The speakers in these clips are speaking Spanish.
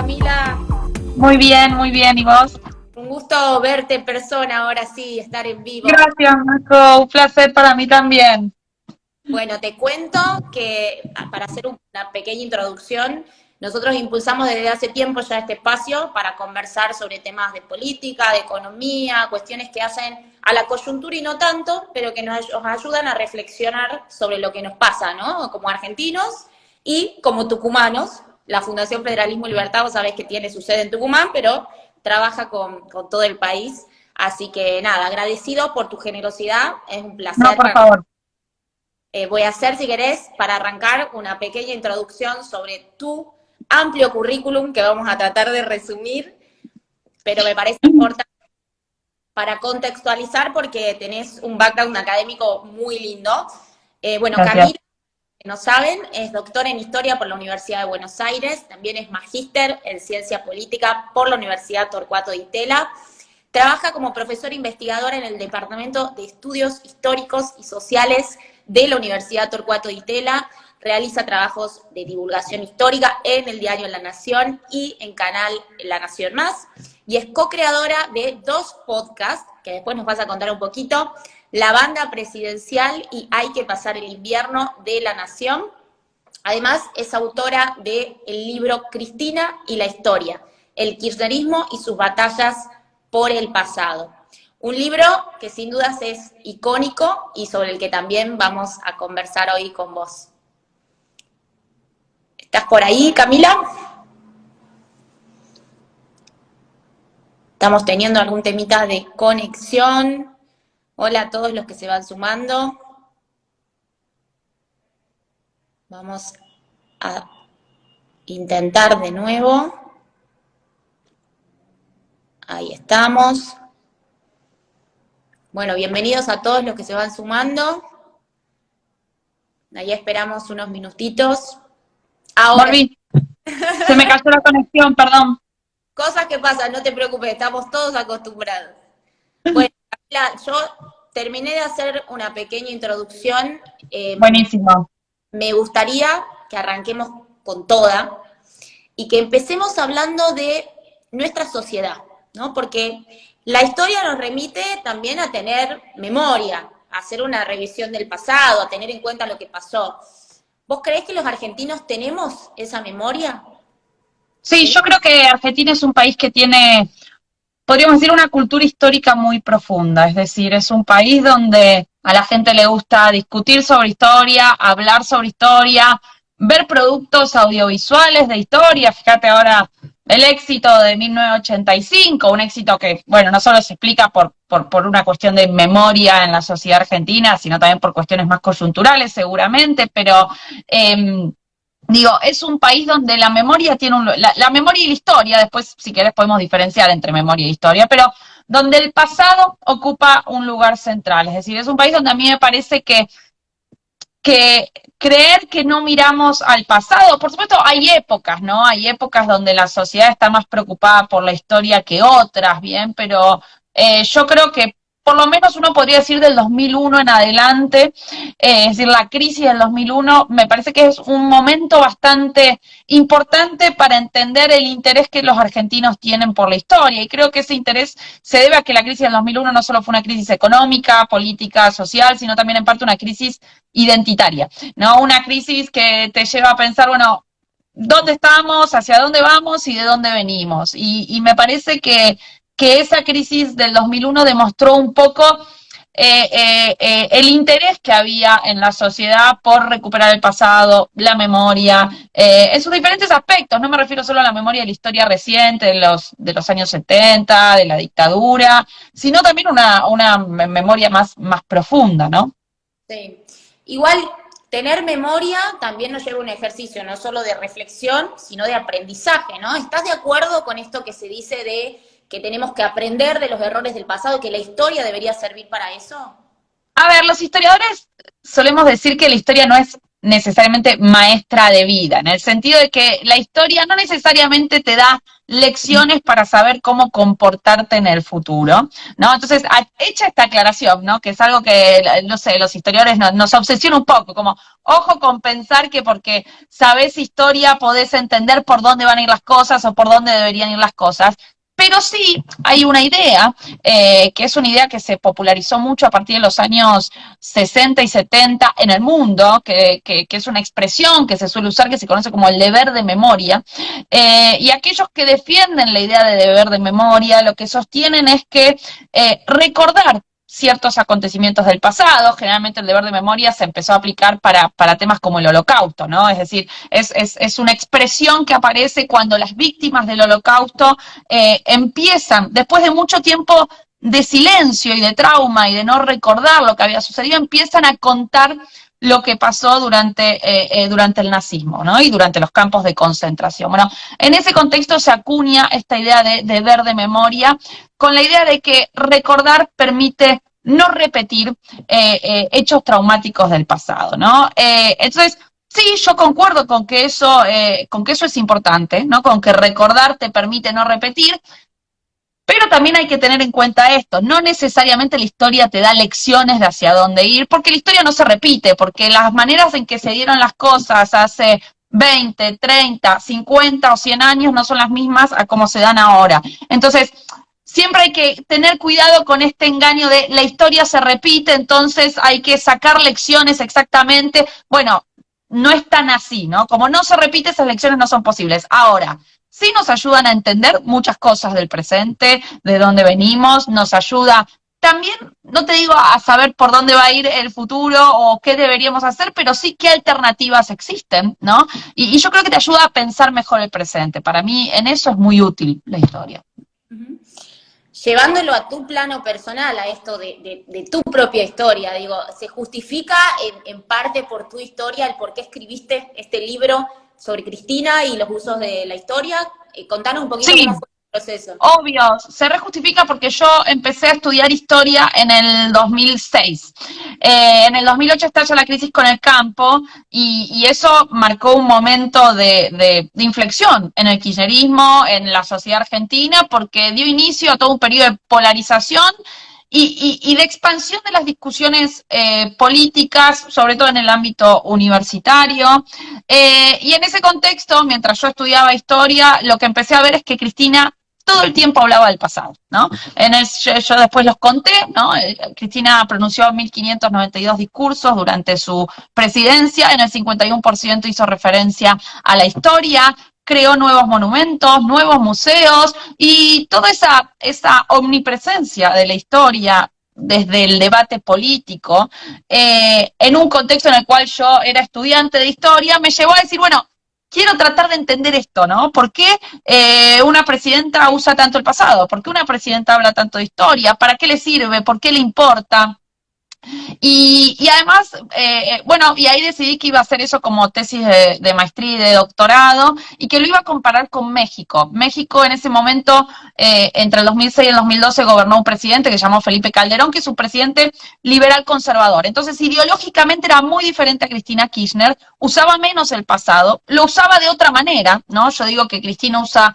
Camila? Muy bien, ¿y vos? Un gusto verte en persona, ahora sí, estar en vivo. Gracias, Marco, un placer para mí también. Bueno, te cuento que para hacer una pequeña introducción, nosotros impulsamos desde hace tiempo ya este espacio para conversar sobre temas de política, de economía, cuestiones que hacen a la coyuntura y no tanto, pero que nos ayudan a reflexionar sobre lo que nos pasa, ¿no? Como argentinos y como tucumanos. La Fundación Federalismo y Libertad, vos sabés que tiene su sede en Tucumán, pero trabaja con todo el país. Así que nada, agradecido por tu generosidad, es un No, placer. por favor. Voy a hacer, si querés, para arrancar, una pequeña introducción sobre tu amplio currículum que vamos a tratar de resumir, pero me parece importante para contextualizar porque tenés un background académico muy lindo. Bueno, Gracias. Camila, que no saben, es doctora en Historia por la Universidad de Buenos Aires, también es magíster en Ciencia Política por la Universidad Torcuato Di Tella. Trabaja como profesora investigadora en el Departamento de Estudios Históricos y Sociales de la Universidad Torcuato Di Tella. Realiza trabajos de divulgación histórica en el diario La Nación y en Canal La Nación Más. Y es co-creadora de 2 podcasts, que después nos vas a contar un poquito, La Banda Presidencial y Hay que pasar el invierno de La Nación. Además, es autora del libro Cristina y la historia, el kirchnerismo y sus batallas por el pasado. Un libro que sin dudas es icónico y sobre el que también vamos a conversar hoy con vos. ¿Estás por ahí, Camila? Estamos teniendo algún temita de conexión. Hola a todos los que se van sumando. Vamos a intentar de nuevo. Ahí estamos. Bueno, bienvenidos a todos los que se van sumando. Ahí esperamos unos minutitos. Ahora, Volví. Se me cayó la conexión, perdón. cosas que pasan, no te preocupes, estamos todos acostumbrados. Bueno, Camila, yo terminé de hacer una pequeña introducción. Buenísimo. Me gustaría que arranquemos con toda y que empecemos hablando de nuestra sociedad, ¿no? Porque la historia nos remite también a tener memoria, a hacer una revisión del pasado, a tener en cuenta lo que pasó. ¿Vos creés que los argentinos tenemos esa memoria? Sí, yo creo que Argentina es un país que tiene, podríamos decir, una cultura histórica muy profunda. Es decir, es un país donde a la gente le gusta discutir sobre historia, hablar sobre historia, ver productos audiovisuales de historia. Fíjate ahora el éxito de 1985, un éxito que, bueno, no solo se explica por una cuestión de memoria en la sociedad argentina, sino también por cuestiones más coyunturales seguramente, pero digo, es un país donde la memoria tiene la memoria y la historia, después si querés podemos diferenciar entre memoria e historia, pero donde el pasado ocupa un lugar central. Es decir, es un país donde a mí me parece que creer que no miramos al pasado, por supuesto hay épocas, ¿no? Hay épocas donde la sociedad está más preocupada por la historia que otras, ¿bien? Pero yo creo que por lo menos uno podría decir del 2001 en adelante, es decir, la crisis del 2001 me parece que es un momento bastante importante para entender el interés que los argentinos tienen por la historia, y creo que ese interés se debe a que la crisis del 2001 no solo fue una crisis económica, política, social, sino también en parte una crisis identitaria, ¿no? Una crisis que te lleva a pensar, bueno, ¿dónde estamos, hacia dónde vamos y de dónde venimos? Y me parece que esa crisis del 2001 demostró un poco el interés que había en la sociedad por recuperar el pasado, la memoria, en sus diferentes aspectos. No me refiero solo a la memoria de la historia reciente, de los años 70, de la dictadura, sino también una memoria más profunda, ¿no? Sí. Igual, tener memoria también nos lleva a un ejercicio no solo de reflexión, sino de aprendizaje, ¿no? ¿Estás de acuerdo con esto que se dice de que tenemos que aprender de los errores del pasado, que la historia debería servir para eso? A ver, los historiadores solemos decir que la historia no es necesariamente maestra de vida, en el sentido de que la historia no necesariamente te da lecciones para saber cómo comportarte en el futuro, ¿no? Entonces, hecha esta aclaración, ¿no? Que es algo que, no sé, los historiadores nos obsesiona un poco, como, ojo con pensar que porque sabés historia podés entender por dónde van a ir las cosas o por dónde deberían ir las cosas. Pero sí hay una idea, que es una idea que se popularizó mucho a partir de los años 60 y 70 en el mundo, que es una expresión que se suele usar, que se conoce como el deber de memoria, y aquellos que defienden la idea de deber de memoria, lo que sostienen es que recordar ciertos acontecimientos del pasado, generalmente el deber de memoria se empezó a aplicar para temas como el Holocausto, ¿no? Es decir, es una expresión que aparece cuando las víctimas del Holocausto empiezan, después de mucho tiempo de silencio y de trauma y de no recordar lo que había sucedido, empiezan a contar lo que pasó durante el nazismo, ¿no? Y durante los campos de concentración. Bueno, en ese contexto se acuña esta idea de deber de memoria, con la idea de que recordar permite no repetir hechos traumáticos del pasado, ¿no? Entonces, sí, yo concuerdo con que eso es importante, ¿no? Con que recordar te permite no repetir, pero también hay que tener en cuenta esto, no necesariamente la historia te da lecciones de hacia dónde ir, porque la historia no se repite, porque las maneras en que se dieron las cosas hace 20, 30, 50 o 100 años no son las mismas a cómo se dan ahora. Entonces, siempre hay que tener cuidado con este engaño de la historia se repite, entonces hay que sacar lecciones exactamente. Bueno, no es tan así, ¿no? Como no se repite, esas lecciones no son posibles. Ahora, sí nos ayudan a entender muchas cosas del presente, de dónde venimos, nos ayuda también, no te digo a saber por dónde va a ir el futuro o qué deberíamos hacer, pero sí qué alternativas existen, ¿no? Y yo creo que te ayuda a pensar mejor el presente. Para mí en eso es muy útil la historia. Uh-huh. Llevándolo a tu plano personal, a esto de tu propia historia, digo, ¿se justifica en parte por tu historia el por qué escribiste este libro sobre Cristina y los usos de la historia? Contanos un poquito Sí. cómo fue el proceso. Obvio, se rejustifica porque yo empecé a estudiar historia en el 2006. En el 2008 estalla la crisis con el campo y eso marcó un momento de inflexión en el kirchnerismo, en la sociedad argentina, porque dio inicio a todo un periodo de polarización y de expansión de las discusiones políticas, sobre todo en el ámbito universitario. Y en ese contexto, mientras yo estudiaba historia, lo que empecé a ver es que Cristina todo el tiempo hablaba del pasado, ¿no? Yo después los conté, ¿no? Cristina pronunció 1.592 discursos durante su presidencia, en el 51% hizo referencia a la historia, creó nuevos monumentos, nuevos museos y toda esa omnipresencia de la historia desde el debate político, en un contexto en el cual yo era estudiante de historia, me llevó a decir, bueno, quiero tratar de entender esto, ¿no? ¿Por qué una presidenta usa tanto el pasado? ¿Por qué una presidenta habla tanto de historia? ¿Para qué le sirve? ¿Por qué le importa? Y además, bueno, y ahí decidí que iba a hacer eso como tesis de maestría y de doctorado, y que lo iba a comparar con México. México en ese momento, entre el 2006 y el 2012, gobernó un presidente que se llamó Felipe Calderón, que es un presidente liberal conservador. Entonces, ideológicamente era muy diferente a Cristina Kirchner, usaba menos el pasado, lo usaba de otra manera, ¿no? Yo digo que Cristina usa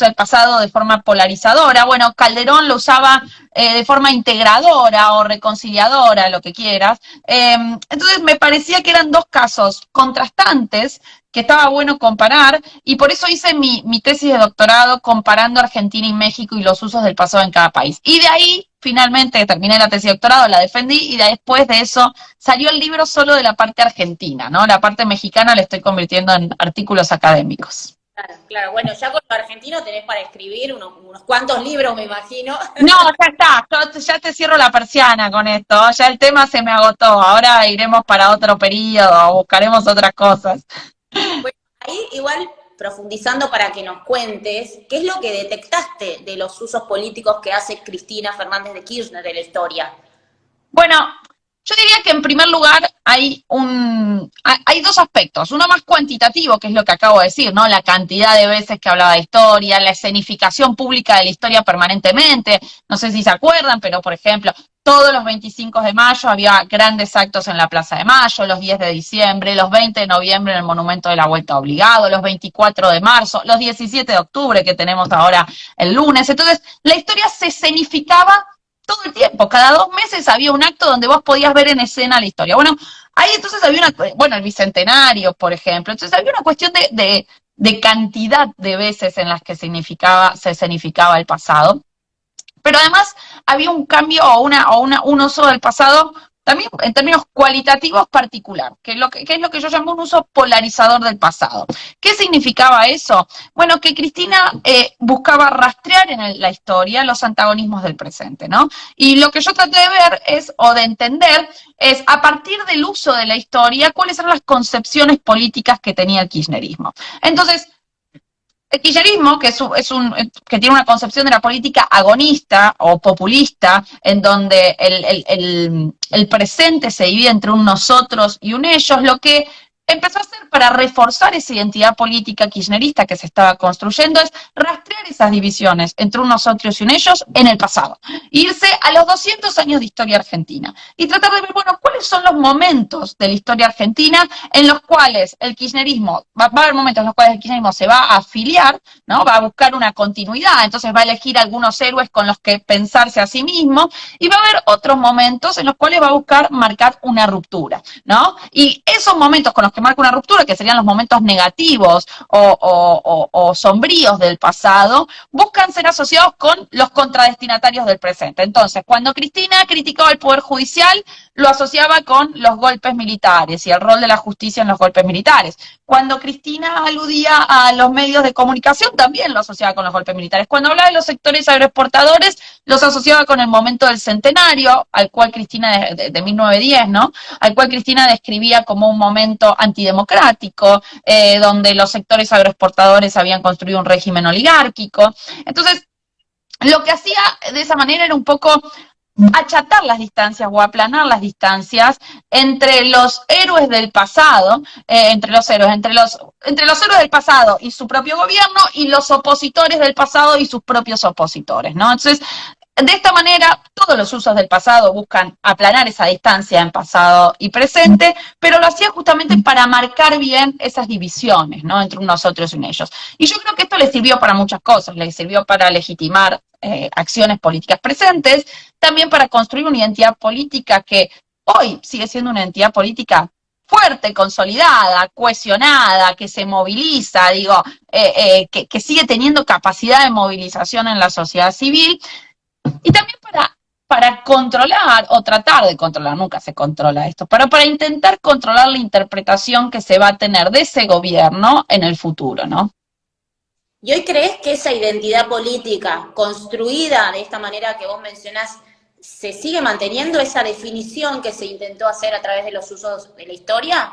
el pasado de forma polarizadora. Bueno, Calderón lo usaba de forma integradora o reconciliadora, lo que quieras. Entonces me parecía que eran dos casos contrastantes que estaba bueno comparar, y por eso hice mi tesis de doctorado comparando Argentina y México y los usos del pasado en cada país. Y de ahí, finalmente, terminé la tesis de doctorado, la defendí, y después de eso salió el libro solo de la parte argentina, ¿no? La parte mexicana la estoy convirtiendo en artículos académicos. Claro, claro, bueno, ya con lo argentino tenés para escribir unos cuantos libros, me imagino. No, ya está, yo ya te cierro la persiana con esto, ya el tema se me agotó, ahora iremos para otro periodo o buscaremos otras cosas. Bueno, ahí igual profundizando para que nos cuentes, ¿qué es lo que detectaste de los usos políticos que hace Cristina Fernández de Kirchner de la historia? Bueno, yo diría que en primer lugar hay dos aspectos. Uno más cuantitativo, que es lo que acabo de decir, ¿no? La cantidad de veces que hablaba de historia, la escenificación pública de la historia permanentemente. No sé si se acuerdan, pero por ejemplo, todos los 25 de mayo había grandes actos en la Plaza de Mayo, los 10 de diciembre, los 20 de noviembre en el Monumento de la Vuelta Obligado, los 24 de marzo, los 17 de octubre que tenemos ahora el lunes. Entonces, la historia se escenificaba todo el tiempo. Cada 2 meses había un acto donde vos podías ver en escena la historia. Bueno, ahí entonces había el Bicentenario, por ejemplo. Entonces había una cuestión de cantidad de veces en las que se escenificaba el pasado. Pero además había un cambio o un uso del pasado también en términos cualitativos particular, que es lo que yo llamo un uso polarizador del pasado. ¿Qué significaba eso? Bueno, que Cristina buscaba rastrear en la historia los antagonismos del presente, ¿no? Y lo que yo traté de ver o de entender es, a partir del uso de la historia, cuáles eran las concepciones políticas que tenía el kirchnerismo. Entonces, el kirchnerismo, que tiene una concepción de la política agonista o populista, en donde el presente se divide entre un nosotros y un ellos, lo que empezó a hacer para reforzar esa identidad política kirchnerista que se estaba construyendo es rastrear esas divisiones entre un nosotros y un ellos en el pasado. Irse a los 200 años de historia argentina y tratar de ver, bueno, cuáles son los momentos de la historia argentina en los cuales el kirchnerismo, va a haber momentos en los cuales el kirchnerismo se va a afiliar, ¿no? Va a buscar una continuidad, entonces va a elegir algunos héroes con los que pensarse a sí mismo, y va a haber otros momentos en los cuales va a buscar marcar una ruptura, ¿no? Y esos momentos con los que marca una ruptura, que serían los momentos negativos o sombríos del pasado, buscan ser asociados con los contradestinatarios del presente. Entonces, cuando Cristina criticaba el Poder Judicial, lo asociaba con los golpes militares y el rol de la justicia en los golpes militares. Cuando Cristina aludía a los medios de comunicación, también lo asociaba con los golpes militares. Cuando hablaba de los sectores agroexportadores, los asociaba con el momento del centenario, al cual Cristina, de 1910, ¿no? Al cual Cristina describía como un momento antidemocrático, donde los sectores agroexportadores habían construido un régimen oligárquico. Entonces, lo que hacía de esa manera era un poco achatar las distancias o aplanar las distancias entre los héroes del pasado, entre los héroes del pasado y su propio gobierno, y los opositores del pasado y sus propios opositores, ¿no? Entonces, de esta manera, todos los usos del pasado buscan aplanar esa distancia en pasado y presente, pero lo hacía justamente para marcar bien esas divisiones, ¿no? Entre un nosotros y un ellos. Y yo creo que esto le sirvió para muchas cosas, le sirvió para legitimar acciones políticas presentes, también para construir una identidad política que hoy sigue siendo una identidad política fuerte, consolidada, cohesionada, que se moviliza, que sigue teniendo capacidad de movilización en la sociedad civil, y también para controlar, o tratar de controlar, nunca se controla esto, pero para intentar controlar la interpretación que se va a tener de ese gobierno en el futuro, ¿no? ¿Y hoy crees que esa identidad política construida de esta manera que vos mencionás se sigue manteniendo, esa definición que se intentó hacer a través de los usos de la historia?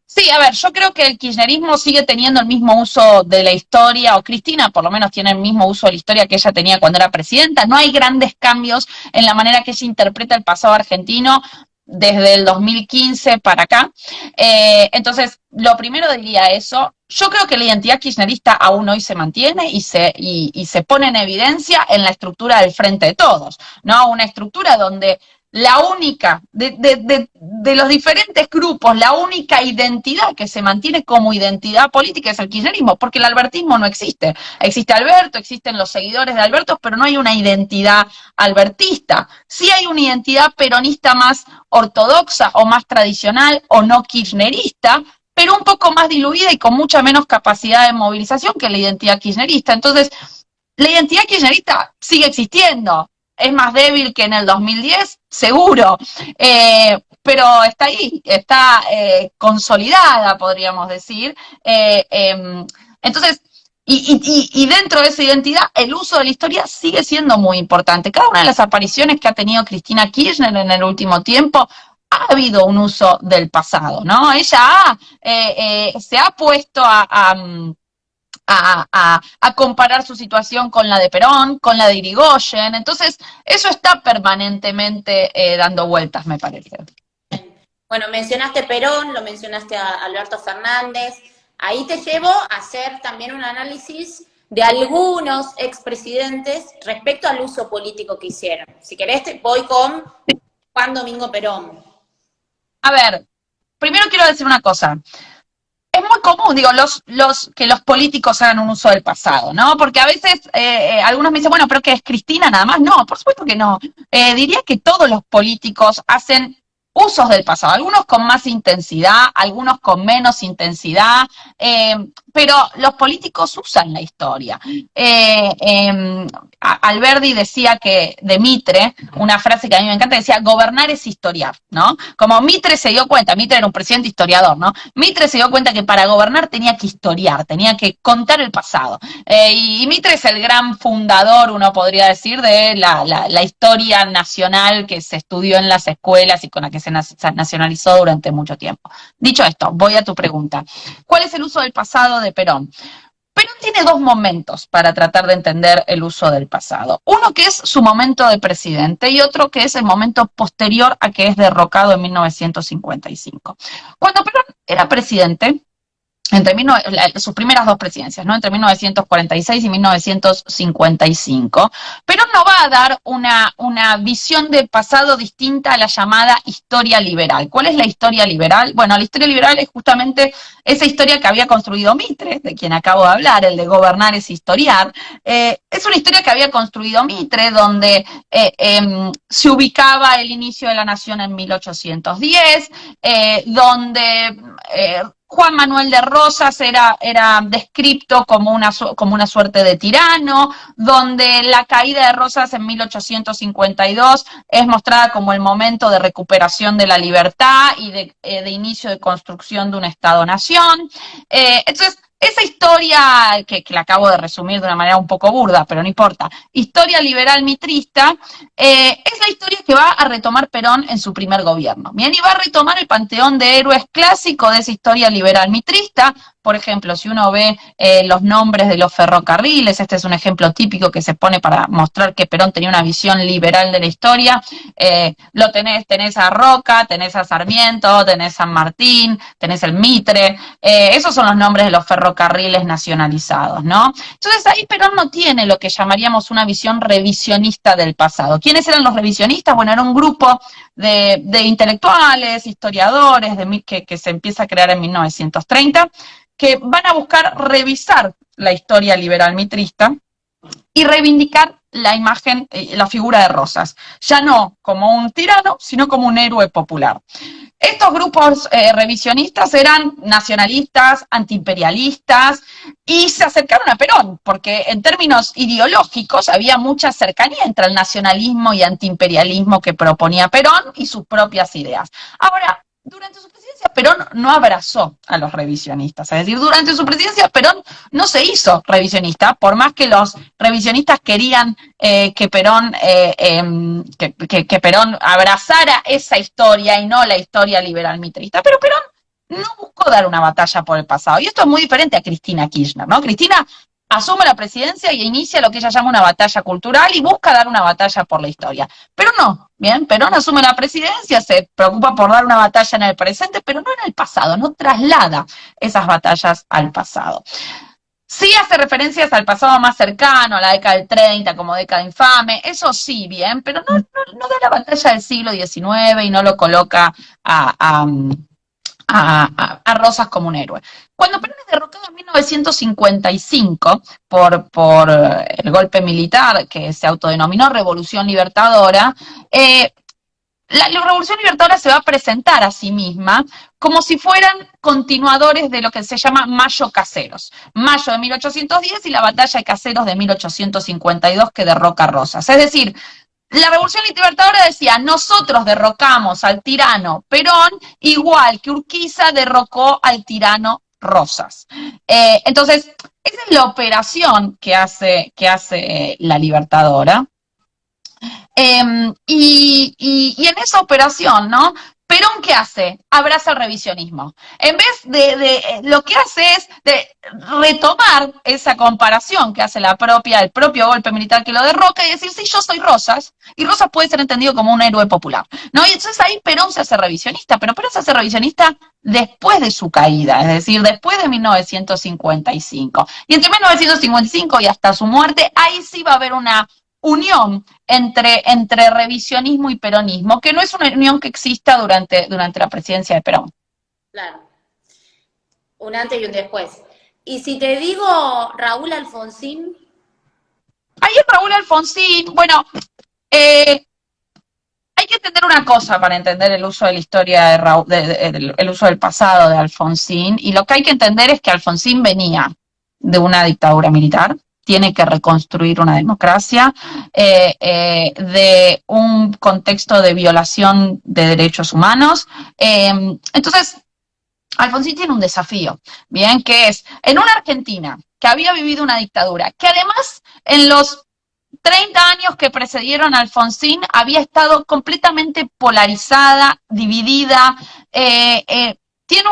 Sí, a ver, yo creo que el kirchnerismo sigue teniendo el mismo uso de la historia, o Cristina por lo menos tiene el mismo uso de la historia que ella tenía cuando era presidenta. No hay grandes cambios en la manera que ella interpreta el pasado argentino desde el 2015 para acá. Entonces, lo primero diría eso. Yo creo que la identidad kirchnerista aún hoy se mantiene y se pone en evidencia en la estructura del Frente de Todos, ¿no? Una estructura donde la única, de los diferentes grupos, la única identidad que se mantiene como identidad política es el kirchnerismo, porque el albertismo no existe. Existe Alberto, existen los seguidores de Alberto, pero no hay una identidad albertista. Sí hay una identidad peronista más ortodoxa o más tradicional o no kirchnerista, pero un poco más diluida y con mucha menos capacidad de movilización que la identidad kirchnerista. Entonces, la identidad kirchnerista sigue existiendo. Es más débil que en el 2010, seguro, pero está ahí, está consolidada, podríamos decir. Entonces, y dentro de esa identidad, el uso de la historia sigue siendo muy importante. Cada una de las apariciones que ha tenido Cristina Kirchner en el último tiempo, ha habido un uso del pasado, ¿no? Ella se ha puesto a comparar su situación con la de Perón, con la de Irigoyen. Entonces, eso está permanentemente dando vueltas, me parece. Bueno, mencionaste Perón, lo mencionaste a Alberto Fernández. Ahí te llevo a hacer también un análisis de algunos expresidentes respecto al uso político que hicieron. Si querés, voy con Juan Domingo Perón. A ver, primero quiero decir una cosa. Es muy común, digo, que los políticos hagan un uso del pasado, ¿no? Porque a veces algunos me dicen, bueno, pero ¿qué es Cristina nada más? No, por supuesto que no. Diría que todos los políticos hacen usos del pasado, algunos con más intensidad, algunos con menos intensidad, pero los políticos usan la historia. Alberdi decía que, de Mitre, una frase que a mí me encanta, decía, gobernar es historiar, ¿no? Como Mitre se dio cuenta, Mitre era un presidente historiador, ¿no? Mitre se dio cuenta que para gobernar tenía que historiar, tenía que contar el pasado. Y Mitre es el gran fundador, uno podría decir, de la historia nacional que se estudió en las escuelas y con la que se nacionalizó durante mucho tiempo. Dicho esto, voy a tu pregunta. ¿Cuál es el uso del pasado de Perón? Perón tiene dos momentos para tratar de entender el uso del pasado. Uno que es su momento de presidente y otro que es el momento posterior a que es derrocado en 1955. Cuando Perón era presidente, entre sus primeras dos presidencias, ¿no? Entre 1946 y 1955, pero no va a dar una visión del pasado distinta a la llamada historia liberal. ¿Cuál es la historia liberal? Bueno, la historia liberal es justamente esa historia que había construido Mitre, de quien acabo de hablar, el de gobernar es historiar. Es una historia que había construido Mitre, donde se ubicaba el inicio de la nación en 1810, donde Juan Manuel de Rosas era descripto como una suerte de tirano, donde la caída de Rosas en 1852 es mostrada como el momento de recuperación de la libertad y de inicio de construcción de un Estado-nación. Entonces, esa historia, que la acabo de resumir de una manera un poco burda, pero no importa, historia liberal mitrista, es la historia que va a retomar Perón en su primer gobierno. Bien, y va a retomar el panteón de héroes clásico de esa historia liberal mitrista. Por ejemplo, si uno ve los nombres de los ferrocarriles, este es un ejemplo típico que se pone para mostrar que Perón tenía una visión liberal de la historia. Tenés a Roca, tenés a Sarmiento, tenés San Martín, tenés el Mitre, esos son los nombres de los ferrocarriles nacionalizados, ¿no? Entonces ahí Perón no tiene lo que llamaríamos una visión revisionista del pasado. ¿Quiénes eran los revisionistas? Bueno, era un grupo de intelectuales, historiadores, que se empieza a crear en 1930, que van a buscar revisar la historia liberal mitrista y reivindicar la imagen, la figura de Rosas, ya no como un tirano, sino como un héroe popular. Estos grupos revisionistas eran nacionalistas, antiimperialistas, y se acercaron a Perón, porque en términos ideológicos había mucha cercanía entre el nacionalismo y antiimperialismo que proponía Perón y sus propias ideas. Ahora, durante su presidencia, Perón no abrazó a los revisionistas. Es decir, durante su presidencia, Perón no se hizo revisionista, por más que los revisionistas querían que Perón abrazara esa historia y no la historia liberal mitrista. Pero Perón no buscó dar una batalla por el pasado. Y esto es muy diferente a Cristina Kirchner, ¿no? Cristina asume la presidencia y inicia lo que ella llama una batalla cultural y busca dar una batalla por la historia. Pero no, bien, Perón asume la presidencia, se preocupa por dar una batalla en el presente, pero no en el pasado, no traslada esas batallas al pasado. Sí hace referencias al pasado más cercano, a la década del 30 como década infame, eso sí, bien, pero no da la batalla del siglo XIX y no lo coloca a Rosas como un héroe. Cuando Perón es derrocado en 1955 por el golpe militar que se autodenominó Revolución Libertadora, la Revolución Libertadora se va a presentar a sí misma como si fueran continuadores de lo que se llama Mayo Caseros. Mayo de 1810 y la batalla de Caseros de 1852 que derroca a Rosas. Es decir, la Revolución Libertadora decía, nosotros derrocamos al tirano Perón, igual que Urquiza derrocó al tirano Rosas. Entonces, esa es la operación que hace la Libertadora. Y en esa operación, ¿no? Perón, ¿qué hace? Abraza el revisionismo. En vez lo que hace es de retomar esa comparación que hace el propio golpe militar que lo derroca y decir, sí, yo soy Rosas, y Rosas puede ser entendido como un héroe popular, ¿no? Y entonces ahí Perón se hace revisionista, pero Perón se hace revisionista después de su caída, es decir, después de 1955. Y entre 1955 y hasta su muerte, ahí sí va a haber una unión entre revisionismo y peronismo, que no es una unión que exista durante la presidencia de Perón. Claro, un antes y un después. Y si te digo Raúl Alfonsín, Ahí es Raúl Alfonsín, bueno, hay que entender una cosa para entender el uso de la historia de Raúl, el uso del pasado de Alfonsín, y lo que hay que entender es que Alfonsín venía de una dictadura militar, tiene que reconstruir una democracia, de un contexto de violación de derechos humanos. Entonces, Alfonsín tiene un desafío, bien, que es en una Argentina que había vivido una dictadura, que además en los 30 años que precedieron a Alfonsín había estado completamente polarizada, dividida, tiene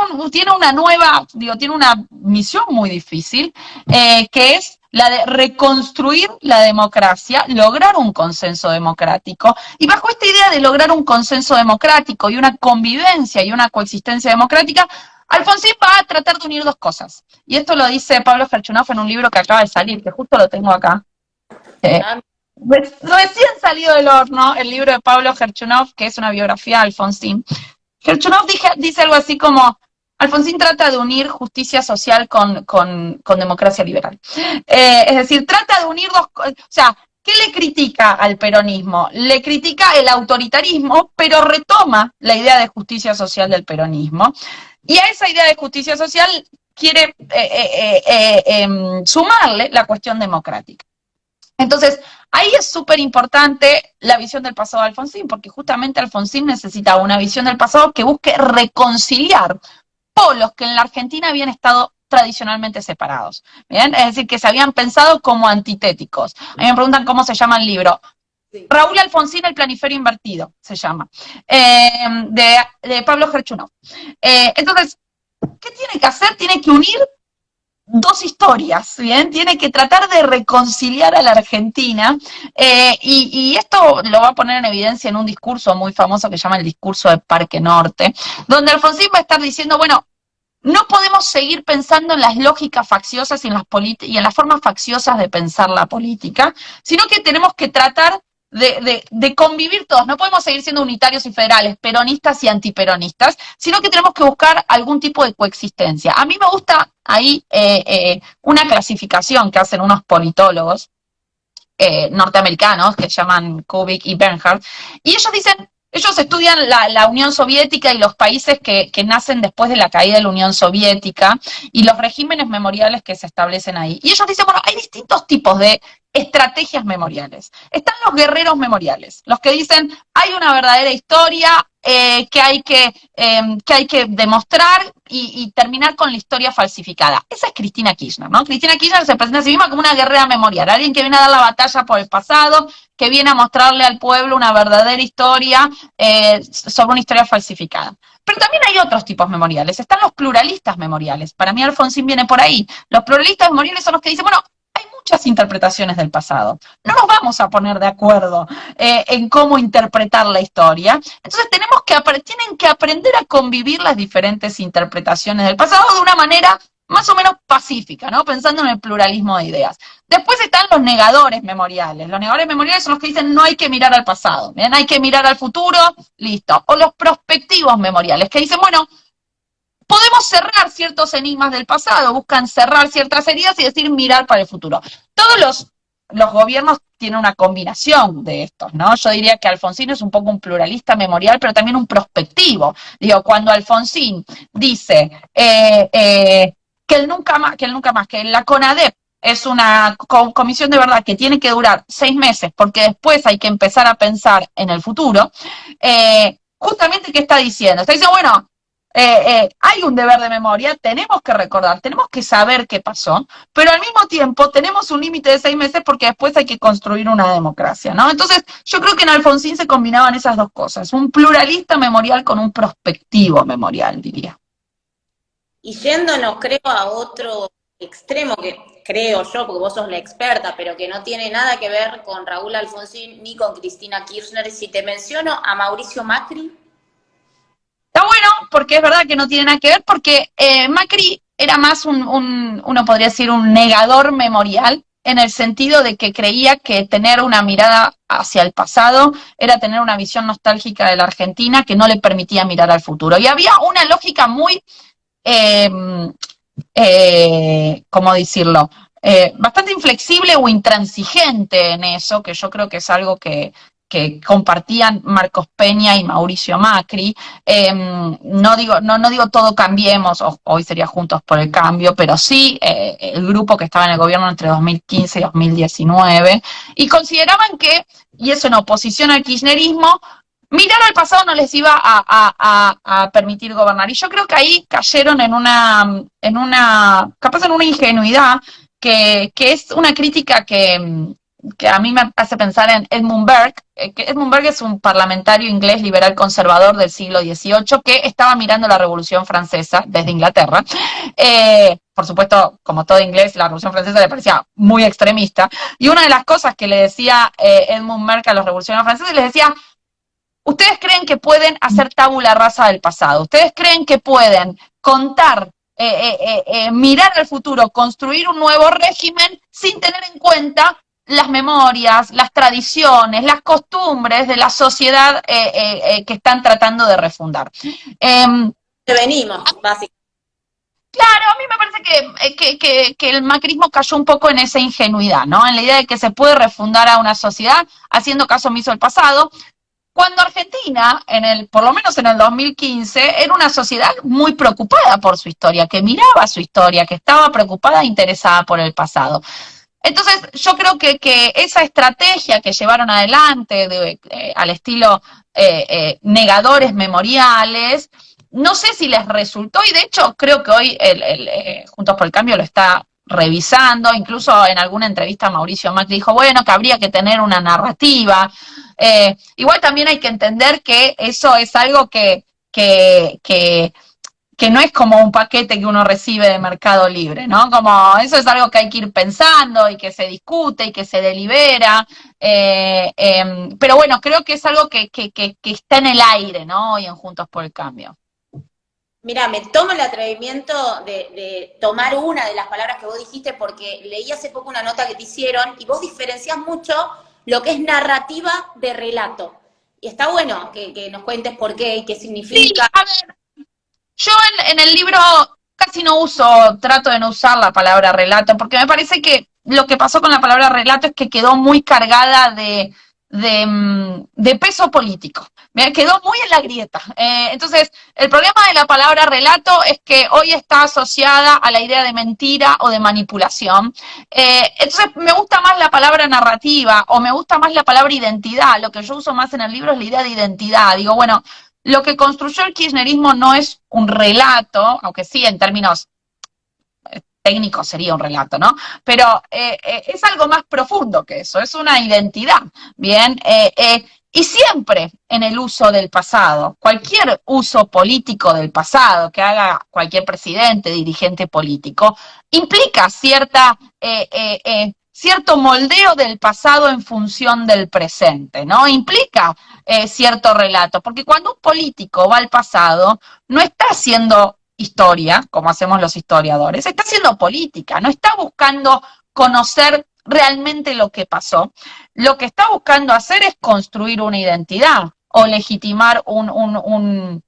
una misión muy difícil, que es la de reconstruir la democracia, lograr un consenso democrático, y bajo esta idea de lograr un consenso democrático y una convivencia y una coexistencia democrática, Alfonsín va a tratar de unir dos cosas. Y esto lo dice Pablo Gerchunov en un libro que acaba de salir, que justo lo tengo acá. Recién salido del horno, el libro de Pablo Gerchunov, que es una biografía de Alfonsín. Gerchunov dice algo así como, Alfonsín trata de unir justicia social con democracia liberal. Es decir, trata de unir dos cosas. O sea, ¿qué le critica al peronismo? Le critica el autoritarismo, pero retoma la idea de justicia social del peronismo. Y a esa idea de justicia social quiere sumarle la cuestión democrática. Entonces, ahí es súper importante la visión del pasado de Alfonsín, porque justamente Alfonsín necesita una visión del pasado que busque reconciliar polos que en la Argentina habían estado tradicionalmente separados, ¿bien? Es decir, que se habían pensado como antitéticos. A mí me preguntan cómo se llama el libro. Sí. Raúl Alfonsín, El planiferio invertido, se llama, de Pablo Gerchunov. Entonces, ¿qué tiene que hacer? Tiene que unir dos historias, ¿bien? Tiene que tratar de reconciliar a la Argentina, y esto lo va a poner en evidencia en un discurso muy famoso que se llama el discurso de Parque Norte, donde Alfonsín va a estar diciendo, bueno, no podemos seguir pensando en las lógicas facciosas y en las formas facciosas de pensar la política, sino que tenemos que tratar de convivir todos. No podemos seguir siendo unitarios y federales, peronistas y antiperonistas, sino que tenemos que buscar algún tipo de coexistencia. A mí me gusta ahí una clasificación que hacen unos politólogos norteamericanos que se llaman Kubik y Bernhard, y ellos dicen, ellos estudian la Unión Soviética y los países que nacen después de la caída de la Unión Soviética y los regímenes memoriales que se establecen ahí. Y ellos dicen, bueno, hay distintos tipos de estrategias memoriales. Están los guerreros memoriales, los que dicen, hay una verdadera historia que hay que demostrar y terminar con la historia falsificada. Esa es Cristina Kirchner, ¿no? Cristina Kirchner se presenta a sí misma como una guerrera memorial, alguien que viene a dar la batalla por el pasado, que viene a mostrarle al pueblo una verdadera historia sobre una historia falsificada. Pero también hay otros tipos memoriales, están los pluralistas memoriales. Para mí Alfonsín viene por ahí. Los pluralistas memoriales son los que dicen, bueno, hay muchas interpretaciones del pasado. No nos vamos a poner de acuerdo en cómo interpretar la historia. Entonces tienen que aprender a convivir las diferentes interpretaciones del pasado de una manera más o menos pacífica, ¿no? Pensando en el pluralismo de ideas. Después están los negadores memoriales. Los negadores memoriales son los que dicen no hay que mirar al pasado, ¿bien? Hay que mirar al futuro, listo. O los prospectivos memoriales, que dicen, bueno, podemos cerrar ciertos enigmas del pasado, buscan cerrar ciertas heridas y decir mirar para el futuro. Todos los gobiernos tienen una combinación de estos, ¿no? Yo diría que Alfonsín es un poco un pluralista memorial, pero también un prospectivo. Digo, cuando Alfonsín dice que la CONADEP es una comisión de verdad que tiene que durar 6 meses, porque después hay que empezar a pensar en el futuro, justamente, ¿qué está diciendo? Está diciendo, bueno, hay un deber de memoria, tenemos que recordar, tenemos que saber qué pasó, pero al mismo tiempo tenemos un límite de 6 meses porque después hay que construir una democracia, ¿no? Entonces, yo creo que en Alfonsín se combinaban esas dos cosas, un pluralista memorial con un prospectivo memorial, diría. Y yéndonos, creo, a otro extremo, que creo yo, porque vos sos la experta, pero que no tiene nada que ver con Raúl Alfonsín ni con Cristina Kirchner, si te menciono a Mauricio Macri. Está bueno, porque es verdad que no tiene nada que ver, porque Macri era más uno podría decir, un negador memorial, en el sentido de que creía que tener una mirada hacia el pasado era tener una visión nostálgica de la Argentina que no le permitía mirar al futuro. Y había una lógica muy, eh, ¿cómo decirlo? Bastante inflexible o intransigente en eso, que yo creo que es algo que compartían Marcos Peña y Mauricio Macri. No digo todo cambiemos, hoy sería Juntos por el Cambio, pero sí el grupo que estaba en el gobierno entre 2015 y 2019, y consideraban que, y eso en oposición al kirchnerismo, mirar al pasado no les iba a permitir gobernar. Y yo creo que ahí cayeron capaz en una ingenuidad, que es una crítica que a mí me hace pensar en Edmund Burke, que Edmund Burke es un parlamentario inglés liberal conservador del siglo XVIII que estaba mirando la Revolución Francesa desde Inglaterra. Por supuesto, como todo inglés, la Revolución Francesa le parecía muy extremista, y una de las cosas que le decía Edmund Burke a los revolucionarios franceses, les decía: ustedes creen que pueden hacer tabula rasa del pasado, ustedes creen que pueden contar, mirar al futuro, construir un nuevo régimen sin tener en cuenta las memorias, las tradiciones, las costumbres de la sociedad que están tratando de refundar. Venimos, básicamente. Claro, a mí me parece que el macrismo cayó un poco en esa ingenuidad, ¿no? En la idea de que se puede refundar a una sociedad haciendo caso omiso al pasado, cuando Argentina, por lo menos en el 2015, era una sociedad muy preocupada por su historia, que miraba su historia, que estaba preocupada e interesada por el pasado. Entonces, yo creo que esa estrategia que llevaron adelante al estilo negadores memoriales, no sé si les resultó, y de hecho creo que hoy Juntos por el Cambio lo está revisando, incluso en alguna entrevista Mauricio Macri dijo, bueno, que habría que tener una narrativa. Igual también hay que entender que eso es algo que no es como un paquete que uno recibe de Mercado Libre, ¿no? Como eso es algo que hay que ir pensando y que se discute y que se delibera, pero bueno, creo que es algo que está en el aire, ¿no? Hoy en Juntos por el Cambio. Mira, me tomo el atrevimiento de tomar una de las palabras que vos dijiste, porque leí hace poco una nota que te hicieron y vos diferenciás mucho lo que es narrativa de relato. Y está bueno que nos cuentes por qué y qué significa. Sí, a ver, yo en el libro casi no trato de no usar la palabra relato, porque me parece que lo que pasó con la palabra relato es que quedó muy cargada de peso político. Quedó muy en la grieta. Entonces, el problema de la palabra relato es que hoy está asociada a la idea de mentira o de manipulación. Entonces, me gusta más la palabra narrativa, o me gusta más la palabra identidad. Lo que yo uso más en el libro es la idea de identidad. Digo, bueno, lo que construyó el kirchnerismo no es un relato, aunque sí en términos técnico sería un relato, ¿no? Pero es algo más profundo que eso, es una identidad, ¿bien? Y siempre en el uso del pasado, cualquier uso político del pasado que haga cualquier presidente, dirigente político, implica cierto moldeo del pasado en función del presente, ¿no? Implica cierto relato, porque cuando un político va al pasado, no está haciendo historia, como hacemos los historiadores, está haciendo política, no está buscando conocer realmente lo que pasó. Lo que está buscando hacer es construir una identidad o legitimar una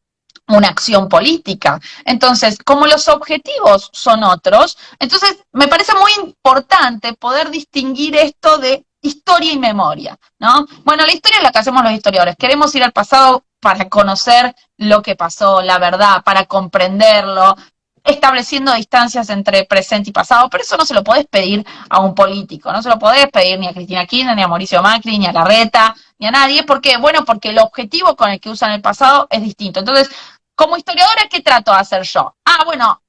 acción política. Entonces, como los objetivos son otros, entonces me parece muy importante poder distinguir esto de historia y memoria, ¿no? Bueno, la historia es la que hacemos los historiadores, queremos ir al pasado para conocer lo que pasó, la verdad, para comprenderlo, estableciendo distancias entre presente y pasado, pero eso no se lo podés pedir a un político, no se lo podés pedir ni a Cristina Kirchner, ni a Mauricio Macri, ni a Larreta, ni a nadie, porque, bueno, porque el objetivo con el que usan el pasado es distinto. Entonces, como historiadora, ¿qué trato de hacer yo? Bueno,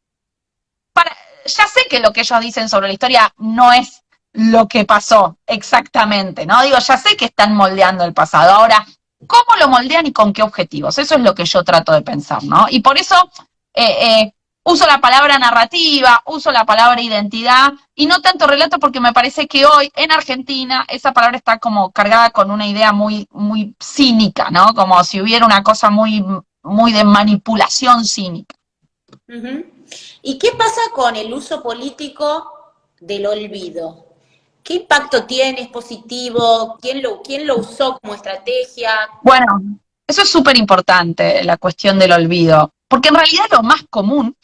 ya sé que lo que ellos dicen sobre la historia no es lo que pasó exactamente, ¿no? Digo, ya sé que están moldeando el pasado. Ahora, ¿cómo lo moldean y con qué objetivos? Eso es lo que yo trato de pensar, ¿no? Y por eso uso la palabra narrativa, uso la palabra identidad y no tanto relato, porque me parece que hoy en Argentina esa palabra está como cargada con una idea muy, muy cínica, ¿no? Como si hubiera una cosa muy, muy de manipulación cínica. Ujú. ¿Y qué pasa con el uso político del olvido? ¿Qué impacto tiene? ¿Es positivo? Quién lo usó como estrategia? Bueno, eso es súper importante, la cuestión del olvido, porque en realidad lo más común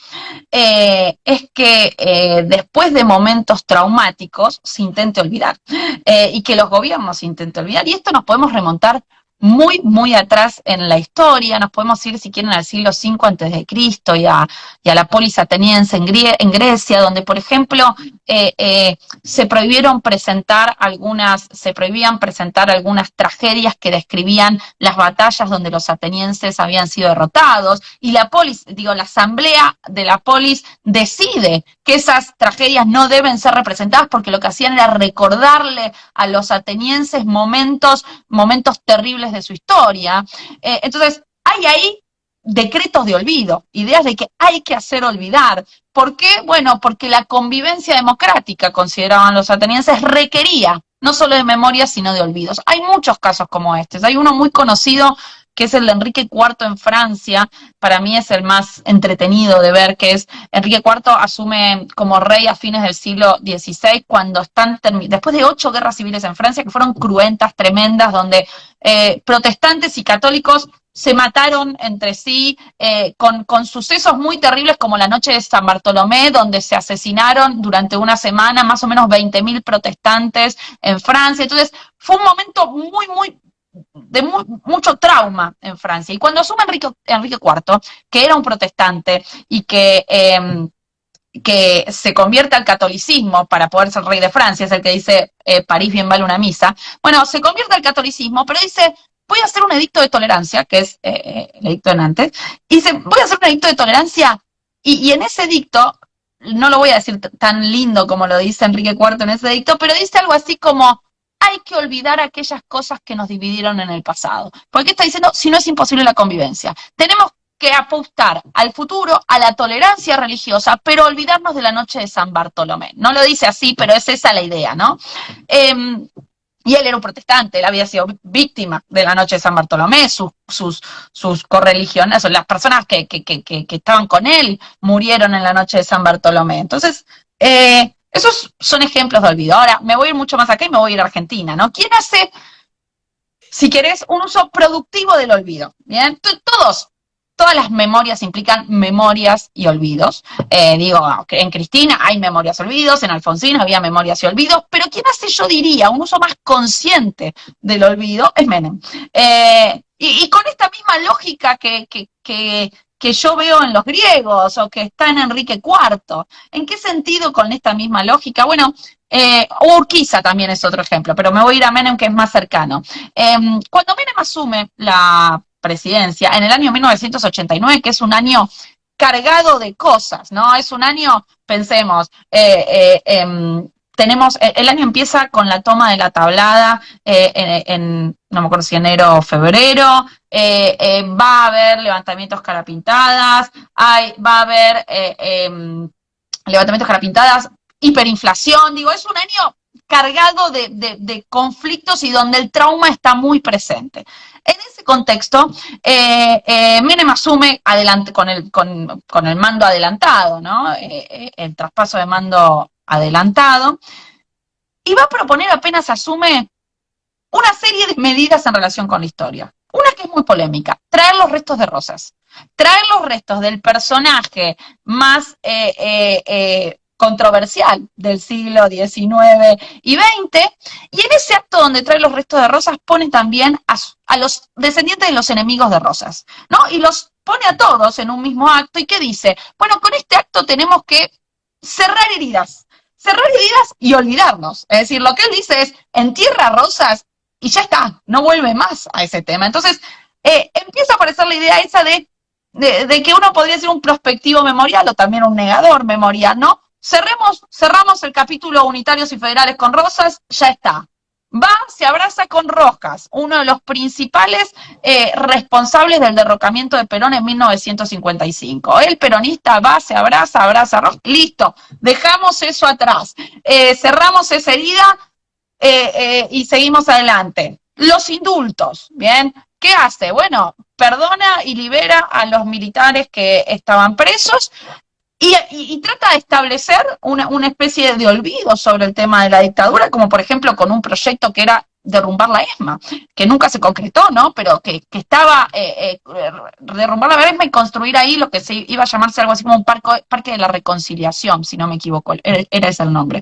es que después de momentos traumáticos se intente olvidar y que los gobiernos intenten olvidar. Y esto nos podemos remontar muy, muy atrás en la historia, nos podemos ir, si quieren, al siglo V antes de Cristo y a la polis ateniense en Grecia, donde, por ejemplo, se prohibían presentar algunas tragedias que describían las batallas donde los atenienses habían sido derrotados, y la polis, la asamblea de la polis decide que esas tragedias no deben ser representadas, porque lo que hacían era recordarle a los atenienses momentos terribles de su historia. Entonces, hay ahí decretos de olvido, ideas de que hay que hacer olvidar. ¿Por qué? Bueno, porque la convivencia democrática, consideraban los atenienses, requería no solo de memoria, sino de olvidos. Hay muchos casos como este. Hay uno muy conocido, que es el de Enrique IV en Francia. Para mí es el más entretenido de ver, que es Enrique IV asume como rey a fines del siglo XVI, cuando después de 8 guerras civiles en Francia, que fueron cruentas, tremendas, donde protestantes y católicos se mataron entre sí, con sucesos muy terribles como la noche de San Bartolomé, donde se asesinaron durante una semana más o menos 20.000 protestantes en Francia. Entonces fue un momento mucho trauma en Francia. Y cuando asume Enrique IV, que era un protestante y que se convierte al catolicismo para poder ser rey de Francia, es el que dice París bien vale una misa. Bueno, se convierte al catolicismo, pero dice, voy a hacer un edicto de tolerancia, que es el edicto de Nantes, y dice, voy a hacer un edicto de tolerancia, y en ese edicto, no lo voy a decir tan lindo como lo dice Enrique IV en ese edicto, pero dice algo así como, hay que olvidar aquellas cosas que nos dividieron en el pasado. Porque está diciendo, si no es imposible la convivencia. Tenemos que apostar al futuro, a la tolerancia religiosa, pero olvidarnos de la noche de San Bartolomé. No lo dice así, pero es esa la idea, ¿no? Y él era un protestante, él había sido víctima de la noche de San Bartolomé, sus correligionarios, las personas que estaban con él murieron en la noche de San Bartolomé. Entonces, esos son ejemplos de olvido. Ahora, me voy a ir mucho más acá y me voy a ir a Argentina, ¿no? ¿Quién hace, si querés, un uso productivo del olvido? ¿Bien? Todas las memorias implican memorias y olvidos. En Cristina hay memorias y olvidos, en Alfonsín había memorias y olvidos, pero quien hace, yo diría, un uso más consciente del olvido es Menem. Y con esta misma lógica que yo veo en los griegos o que está en Enrique IV. ¿En qué sentido con esta misma lógica? Bueno, Urquiza también es otro ejemplo, pero me voy a ir a Menem, que es más cercano. Cuando Menem asume la presidencia en el año 1989, que es un año cargado de cosas, ¿no? Es un año, pensemos, el año empieza con la toma de la Tablada no me acuerdo si enero o febrero, va a haber levantamientos carapintadas, va a haber levantamientos carapintadas, hiperinflación, es un año cargado de conflictos y donde el trauma está muy presente. En ese contexto, Menem asume con el mando adelantado, ¿no? El traspaso de mando adelantado, y va a proponer, apenas asume, una serie de medidas en relación con la historia. Una que es muy polémica, traer los restos de Rosas. Traer los restos del personaje más controversial del siglo XIX y XX, y en ese acto donde trae los restos de Rosas pone también a los descendientes de los enemigos de Rosas, ¿no? Y los pone a todos en un mismo acto, y ¿qué dice? Bueno, con este acto tenemos que cerrar heridas y olvidarnos. Es decir, lo que él dice es, entierra Rosas y ya está, no vuelve más a ese tema. Entonces, empieza a aparecer la idea esa de de que uno podría ser un prospectivo memorial o también un negador memorial, ¿no? Cerramos el capítulo unitarios y federales con Rosas, ya está. Va, se abraza con Rojas, uno de los principales responsables del derrocamiento de Perón en 1955. El peronista va, se abraza a Rojas, listo, dejamos eso atrás, cerramos esa herida y seguimos adelante. Los indultos, ¿bien? ¿Qué hace? Bueno, perdona y libera a los militares que estaban presos y trata de establecer una especie de olvido sobre el tema de la dictadura, como por ejemplo con un proyecto que era derrumbar la ESMA, que nunca se concretó, ¿no? Pero que estaba derrumbar la ESMA y construir ahí lo que se iba a llamarse algo así como un parque de la reconciliación, si no me equivoco, era ese el nombre.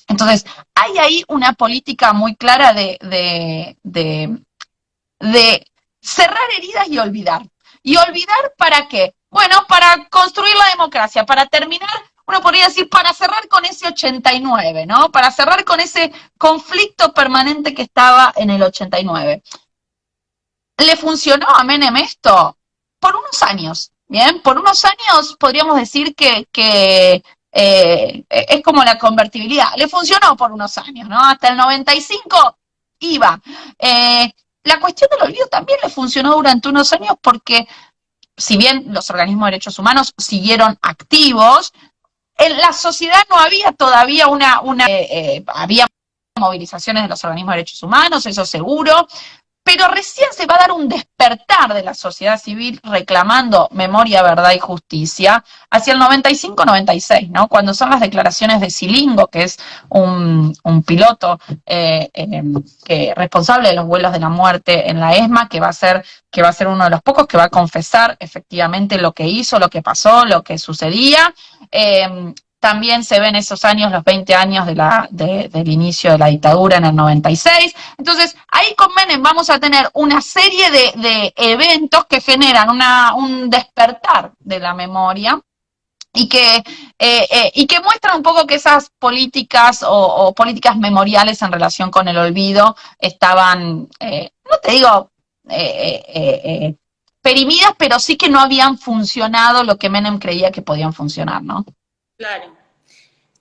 Entonces, hay ahí una política muy clara de cerrar heridas y olvidar. ¿Y olvidar para qué? Bueno, para construir la democracia, para terminar, uno podría decir, para cerrar con ese 89, ¿no? Para cerrar con ese conflicto permanente que estaba en el 89. ¿Le funcionó a Menem esto? Por unos años, ¿bien? Por unos años podríamos decir que es como la convertibilidad. Le funcionó por unos años, ¿no? Hasta el 95 iba. La cuestión del olvido también le funcionó durante unos años porque, si bien los organismos de derechos humanos siguieron activos, en la sociedad no había todavía había movilizaciones de los organismos de derechos humanos, eso seguro, pero recién se va a dar un despertar de la sociedad civil reclamando memoria, verdad y justicia hacia el 95-96, ¿no? Cuando son las declaraciones de Silingo, que es un piloto responsable de los vuelos de la muerte en la ESMA, que va a ser uno de los pocos que va a confesar efectivamente lo que hizo, lo que pasó, lo que sucedía. También se ven esos años, los 20 años del inicio de la dictadura en el 96. Entonces, ahí con Menem vamos a tener una serie de eventos que generan un despertar de la memoria y que muestran un poco que esas políticas o políticas memoriales en relación con el olvido estaban, no te digo perimidas, pero sí que no habían funcionado lo que Menem creía que podían funcionar, ¿no? Claro,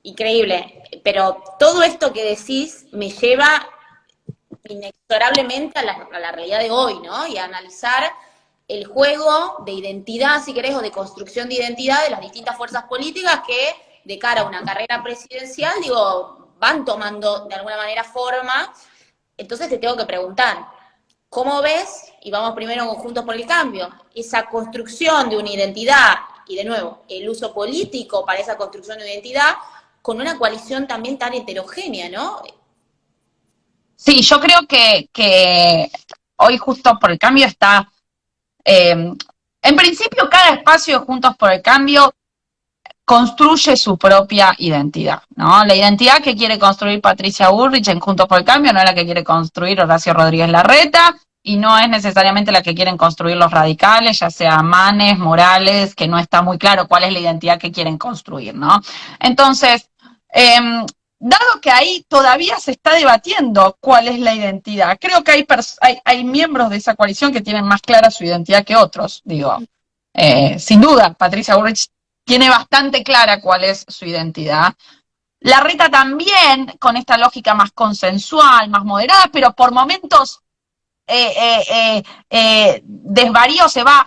increíble. Pero todo esto que decís me lleva inexorablemente a la realidad de hoy, ¿no? Y a analizar el juego de identidad, si querés, o de construcción de identidad de las distintas fuerzas políticas que, de cara a una carrera presidencial, digo, van tomando de alguna manera forma. Entonces te tengo que preguntar, ¿cómo ves, y vamos primero con Juntos por el Cambio, esa construcción de una identidad y, de nuevo, el uso político para esa construcción de identidad con una coalición también tan heterogénea, ¿no? Sí, yo creo que hoy Juntos por el Cambio está, en principio cada espacio de Juntos por el Cambio construye su propia identidad, ¿no? La identidad que quiere construir Patricia Bullrich en Juntos por el Cambio no es la que quiere construir Horacio Rodríguez Larreta, y no es necesariamente la que quieren construir los radicales, ya sea Manes, Morales, que no está muy claro cuál es la identidad que quieren construir, ¿no? Entonces, dado que ahí todavía se está debatiendo cuál es la identidad, creo que hay miembros de esa coalición que tienen más clara su identidad que otros, digo. Sin duda, Patricia Bullrich tiene bastante clara cuál es su identidad. Larreta también, con esta lógica más consensual, más moderada, pero por momentos desvarío, se va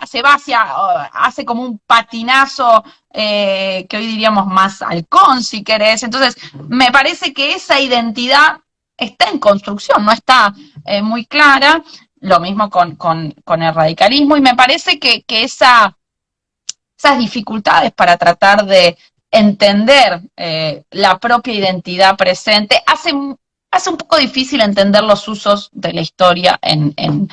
hace como un patinazo que hoy diríamos más halcón, si querés. Entonces, me parece que esa identidad está en construcción, no está muy clara. Lo mismo con el radicalismo, y me parece que esas dificultades para tratar de entender la propia identidad presente hace un poco difícil entender los usos de la historia en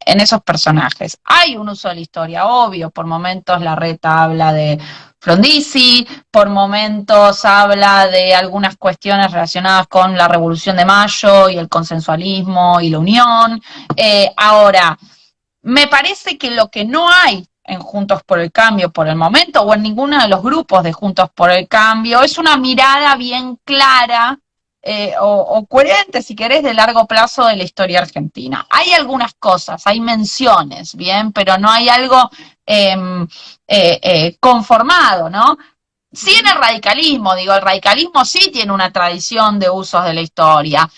esos personajes. Hay un uso de la historia, obvio, por momentos Larreta habla de Frondizi, por momentos habla de algunas cuestiones relacionadas con la Revolución de Mayo y el consensualismo y la unión. Ahora, me parece que lo que no hay en Juntos por el Cambio por el momento, o en ninguno de los grupos de Juntos por el Cambio, es una mirada bien clara o coherente, si querés, de largo plazo de la historia argentina. Hay algunas cosas, hay menciones, bien, pero no hay algo conformado, ¿no? Sí, en el radicalismo, digo, el radicalismo sí tiene una tradición de usos de la historia.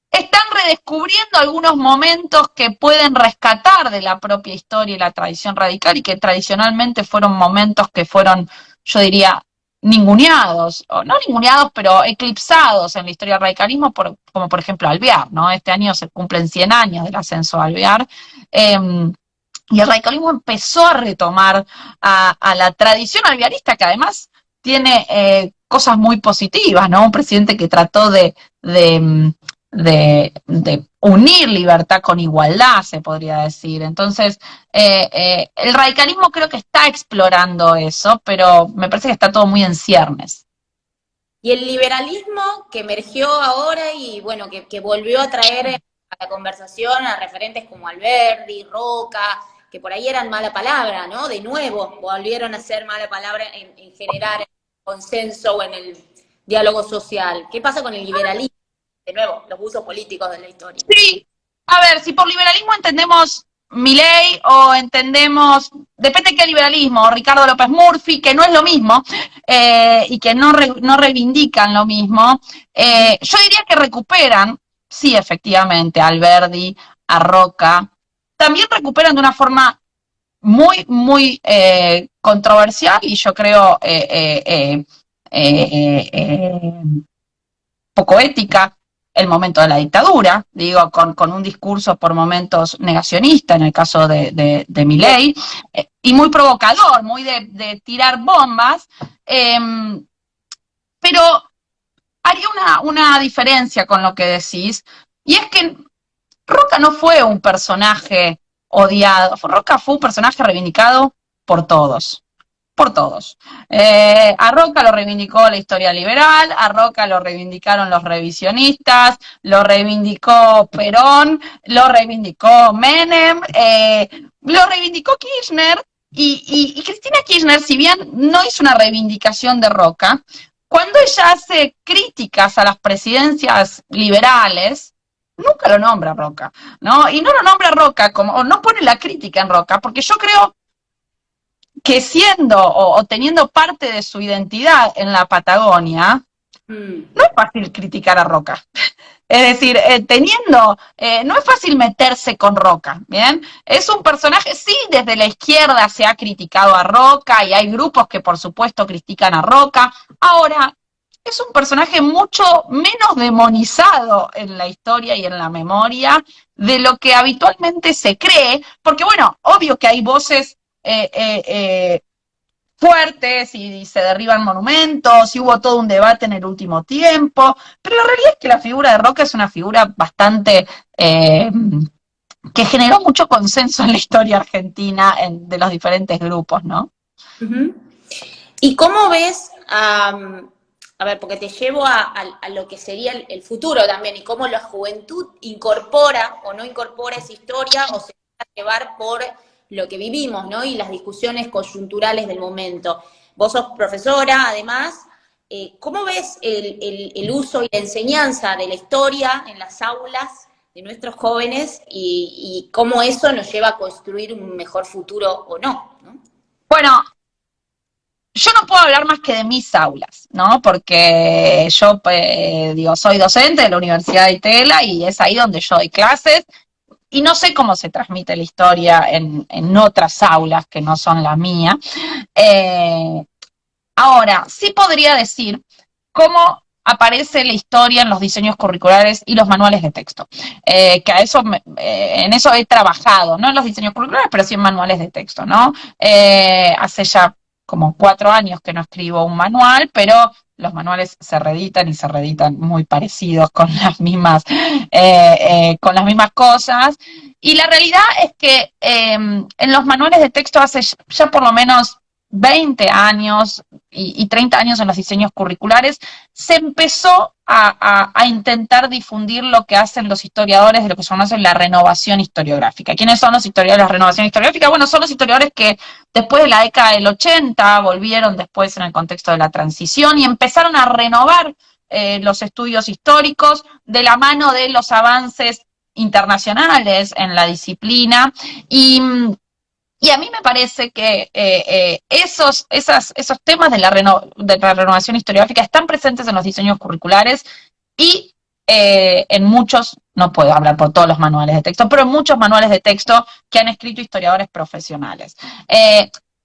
Están redescubriendo algunos momentos que pueden rescatar de la propia historia y la tradición radical y que tradicionalmente fueron momentos que fueron, yo diría, ninguneados, o no ninguneados, pero eclipsados en la historia del radicalismo, como por ejemplo Alvear, ¿no? Este año se cumplen 100 años del ascenso de Alvear. Y el radicalismo empezó a retomar a la tradición alvearista, que además tiene cosas muy positivas, ¿no? Un presidente que trató de, de unir libertad con igualdad, se podría decir. Entonces, el radicalismo creo que está explorando eso, pero me parece que está todo muy en ciernes. Y el liberalismo que emergió ahora y bueno, que volvió a traer a la conversación a referentes como Alberdi, Roca, que por ahí eran mala palabra, ¿no? De nuevo, volvieron a ser mala palabra en generar el consenso o en el diálogo social. ¿Qué pasa con el liberalismo? De nuevo, los usos políticos de la historia. Sí, a ver, si por liberalismo entendemos Milei o entendemos, depende de qué liberalismo, o Ricardo López Murphy, que no es lo mismo, y que no reivindican lo mismo, yo diría que recuperan, sí, efectivamente, a Alberdi, a Roca, también recuperan de una forma muy, muy controversial y yo creo poco ética el momento de la dictadura, digo, con un discurso por momentos negacionista, en el caso de Milei, y muy provocador, muy de tirar bombas, pero haría una diferencia con lo que decís, y es que Roca no fue un personaje odiado, Roca fue un personaje reivindicado por todos. Por todos. A Roca lo reivindicó la historia liberal, a Roca lo reivindicaron los revisionistas, lo reivindicó Perón, lo reivindicó Menem, lo reivindicó Kirchner, y Cristina Kirchner, si bien no hizo una reivindicación de Roca, cuando ella hace críticas a las presidencias liberales, nunca lo nombra Roca, ¿no? Y no lo nombra Roca, o no pone la crítica en Roca, porque yo creo que siendo o teniendo parte de su identidad en la Patagonia, no es fácil criticar a Roca. Es decir, no es fácil meterse con Roca, ¿bien? Es un personaje, sí, desde la izquierda se ha criticado a Roca y hay grupos que por supuesto critican a Roca. Ahora, es un personaje mucho menos demonizado en la historia y en la memoria de lo que habitualmente se cree, porque bueno, obvio que hay voces fuertes y se derriban monumentos y hubo todo un debate en el último tiempo, pero la realidad es que la figura de Roca es una figura bastante que generó mucho consenso en la historia argentina de los diferentes grupos, ¿no? ¿Y cómo ves, a ver, porque te llevo a lo que sería el futuro también, y cómo la juventud incorpora o no incorpora esa historia o se deja llevar por lo que vivimos, ¿no? Y las discusiones coyunturales del momento. Vos sos profesora, además, ¿cómo ves el uso y la enseñanza de la historia en las aulas de nuestros jóvenes y cómo eso nos lleva a construir un mejor futuro o no, ¿no? Bueno, yo no puedo hablar más que de mis aulas, ¿no? Porque yo, digo, soy docente de la Universidad de Itela y es ahí donde yo doy clases. Y no sé cómo se transmite la historia en otras aulas que no son la mía. Ahora, sí podría decir cómo aparece la historia en los diseños curriculares y los manuales de texto. Que a eso en eso he trabajado, no en los diseños curriculares, pero sí en manuales de texto, ¿no? Hace ya como 4 años que no escribo un manual, pero los manuales se reeditan y se reeditan muy parecidos con las mismas cosas. Y la realidad es que en los manuales de texto hace ya por lo menos 20 años y 30 años en los diseños curriculares, se empezó a intentar difundir lo que hacen los historiadores de lo que se conoce la renovación historiográfica. ¿Quiénes son los historiadores de la renovación historiográfica? Bueno, son los historiadores que después de la década del 80 volvieron después en el contexto de la transición y empezaron a renovar los estudios históricos, de la mano de los avances internacionales en la disciplina, y a mí me parece que esos temas de de la renovación historiográfica están presentes en los diseños curriculares y en muchos, no puedo hablar por todos los manuales de texto, pero en muchos manuales de texto que han escrito historiadores profesionales.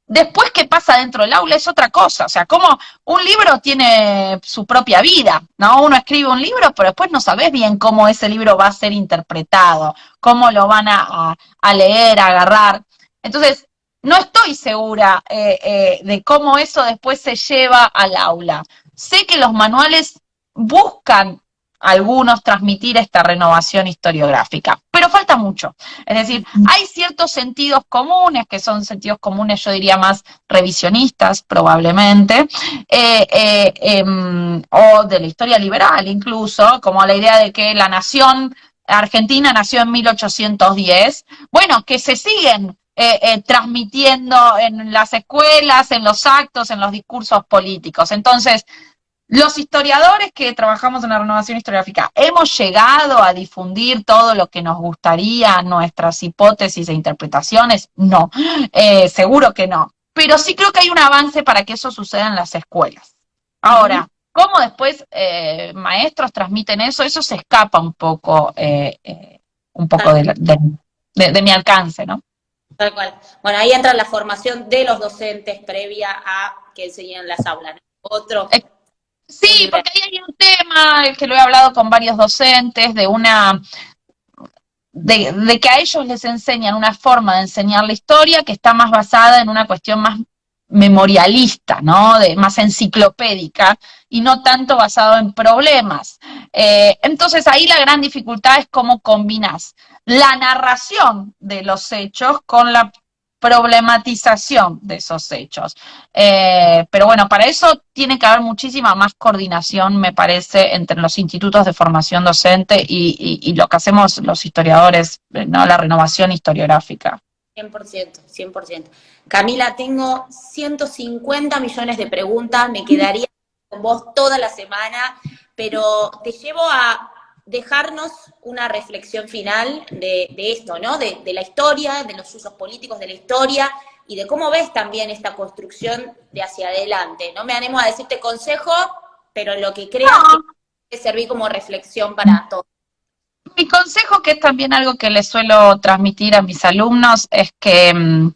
Después, ¿qué pasa dentro del aula? Es otra cosa. O sea, como un libro tiene su propia vida, ¿no? Uno escribe un libro, pero después no sabes bien cómo ese libro va a ser interpretado, cómo lo van a leer, a agarrar. Entonces, no estoy segura de cómo eso después se lleva al aula. Sé que los manuales buscan algunos transmitir esta renovación historiográfica, pero falta mucho. Es decir, hay ciertos sentidos comunes, que son sentidos comunes, yo diría, más revisionistas, probablemente, o de la historia liberal incluso, como la idea de que la nación argentina nació en 1810, bueno, que se siguen transmitiendo en las escuelas, en los actos, en los discursos políticos. Entonces, los historiadores que trabajamos en la renovación historiográfica, ¿hemos llegado a difundir todo lo que nos gustaría, nuestras hipótesis e interpretaciones? No, seguro que no. Pero sí creo que hay un avance para que eso suceda en las escuelas. Ahora, ¿cómo después maestros transmiten eso? Eso se escapa un poco de mi alcance, ¿no? Tal cual. Bueno, ahí entra la formación de los docentes previa a que enseñen en las aulas, ¿no? Otro. Sí, porque ahí hay un tema que lo he hablado con varios docentes, de que a ellos les enseñan una forma de enseñar la historia que está más basada en una cuestión más memorialista, ¿no? Más enciclopédica, y no tanto basado en problemas. Entonces ahí la gran dificultad es cómo combinás la narración de los hechos con la problematización de esos hechos. Pero bueno, para eso tiene que haber muchísima más coordinación, me parece, entre los institutos de formación docente y lo que hacemos los historiadores, ¿no? La renovación historiográfica. 100%, 100%. Camila, tengo 150 millones de preguntas, me quedaría con vos toda la semana, pero te llevo a dejarnos una reflexión final de esto, ¿no? De la historia, de los usos políticos de la historia y de cómo ves también esta construcción de hacia adelante. No me animo a decirte consejo, pero lo que creas que puede servir como reflexión para todos. Mi consejo, que es también algo que les suelo transmitir a mis alumnos, es que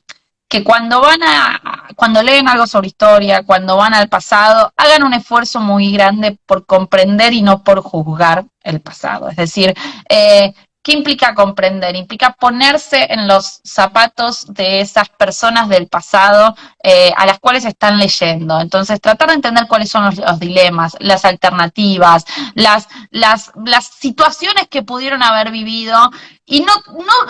cuando leen algo sobre historia, cuando van al pasado, hagan un esfuerzo muy grande por comprender y no por juzgar el pasado. Es decir, ¿qué implica comprender? Implica ponerse en los zapatos de esas personas del pasado a las cuales están leyendo. Entonces, tratar de entender cuáles son los dilemas, las alternativas, las situaciones que pudieron haber vivido, y no